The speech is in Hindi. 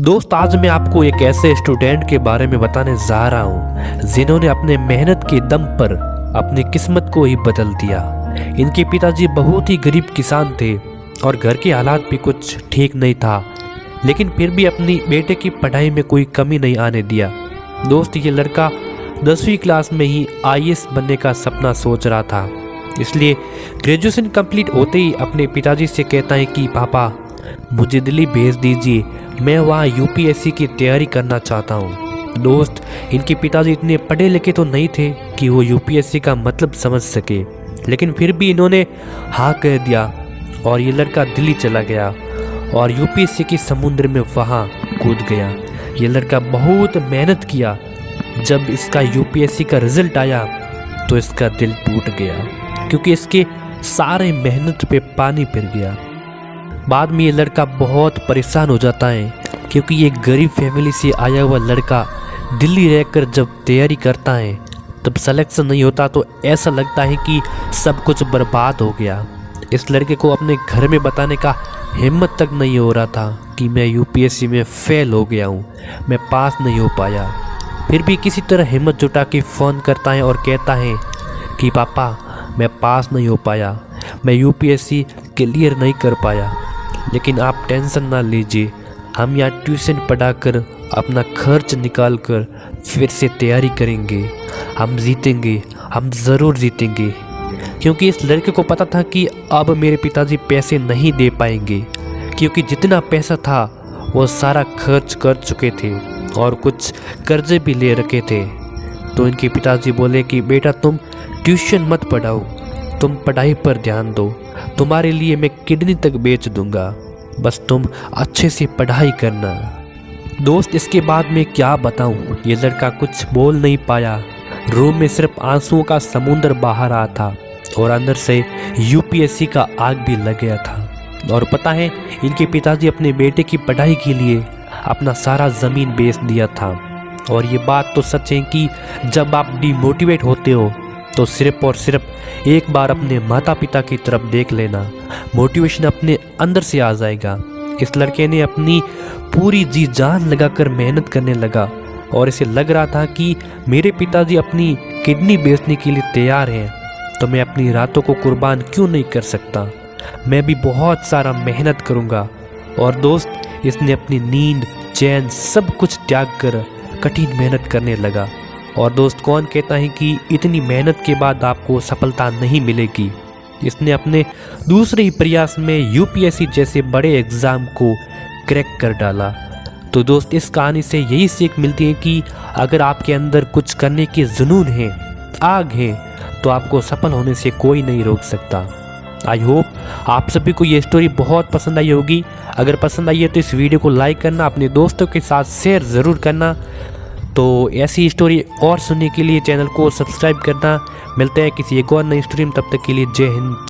दोस्त, आज मैं आपको एक ऐसे स्टूडेंट के बारे में बताने जा रहा हूँ जिन्होंने अपने मेहनत के दम पर अपनी किस्मत को ही बदल दिया। इनके पिताजी बहुत ही गरीब किसान थे और घर के हालात भी कुछ ठीक नहीं था, लेकिन फिर भी अपनी बेटे की पढ़ाई में कोई कमी नहीं आने दिया। दोस्त, ये लड़का 10वीं क्लास में ही IAS बनने का सपना सोच रहा था, इसलिए ग्रेजुएशन कंप्लीट होते ही अपने पिताजी से कहता है कि पापा मुझे दिल्ली भेज दीजिए, मैं वहाँ UPSC की तैयारी करना चाहता हूँ। दोस्त, इनके पिताजी इतने पढ़े लिखे तो नहीं थे कि वो UPSC का मतलब समझ सके, लेकिन फिर भी इन्होंने हाँ कह दिया और ये लड़का दिल्ली चला गया और UPSC के समुद्र में वहाँ कूद गया। ये लड़का बहुत मेहनत किया। जब इसका UPSC का रिजल्ट आया तो इसका दिल टूट गया, क्योंकि इसके सारे मेहनत पे पानी फिर गया। बाद में ये लड़का बहुत परेशान हो जाता है, क्योंकि ये गरीब फैमिली से आया हुआ लड़का दिल्ली रहकर जब तैयारी करता है तब सिलेक्शन नहीं होता तो ऐसा लगता है कि सब कुछ बर्बाद हो गया। इस लड़के को अपने घर में बताने का हिम्मत तक नहीं हो रहा था कि मैं UPSC में फेल हो गया हूँ, मैं पास नहीं हो पाया। फिर भी किसी तरह हिम्मत जुटा के फ़ोन करता है और कहता है कि पापा मैं पास नहीं हो पाया, मैं UPSC क्लियर नहीं कर पाया, लेकिन आप टेंशन ना लीजिए, हम यहाँ ट्यूशन पढ़ाकर अपना खर्च निकाल कर फिर से तैयारी करेंगे, हम जीतेंगे, हम ज़रूर जीतेंगे। क्योंकि इस लड़के को पता था कि अब मेरे पिताजी पैसे नहीं दे पाएंगे, क्योंकि जितना पैसा था वो सारा खर्च कर चुके थे और कुछ कर्जे भी ले रखे थे। तो इनके पिताजी बोले कि बेटा तुम ट्यूशन मत पढ़ाओ, तुम पढ़ाई पर ध्यान दो, तुम्हारे लिए मैं किडनी तक बेच दूंगा, बस तुम अच्छे से पढ़ाई करना। दोस्त, इसके बाद मैं क्या बताऊं, ये लड़का कुछ बोल नहीं पाया। रूम में सिर्फ आंसुओं का समुंदर बहा रहा था और अंदर से UPSC का आग भी लग गया था। और पता है, इनके पिताजी अपने बेटे की पढ़ाई के लिए अपना सारा ज़मीन बेच दिया था। और ये बात तो सच है कि जब आप डिमोटिवेट होते हो तो सिर्फ और सिर्फ एक बार अपने माता पिता की तरफ देख लेना, मोटिवेशन अपने अंदर से आ जाएगा। इस लड़के ने अपनी पूरी जी जान लगाकर मेहनत करने लगा और इसे लग रहा था कि मेरे पिताजी अपनी किडनी बेचने के लिए तैयार हैं, तो मैं अपनी रातों को कुर्बान क्यों नहीं कर सकता, मैं भी बहुत सारा मेहनत करूँगा। और दोस्त, इसने अपनी नींद, चैन सब कुछ त्याग कर कठिन मेहनत करने लगा। और दोस्त, कौन कहता है कि इतनी मेहनत के बाद आपको सफलता नहीं मिलेगी। इसने अपने दूसरे ही प्रयास में UPSC जैसे बड़े एग्ज़ाम को क्रैक कर डाला। तो दोस्त, इस कहानी से यही सीख मिलती है कि अगर आपके अंदर कुछ करने के जुनून है, आग है, तो आपको सफल होने से कोई नहीं रोक सकता। आई होप आप सभी को ये स्टोरी बहुत पसंद आई होगी। अगर पसंद आई है तो इस वीडियो को लाइक करना, अपने दोस्तों के साथ शेयर ज़रूर करना। तो ऐसी स्टोरी और सुनने के लिए चैनल को सब्सक्राइब करना। मिलते हैं किसी एक और नई स्टोरी में, तब तक के लिए जय हिंद।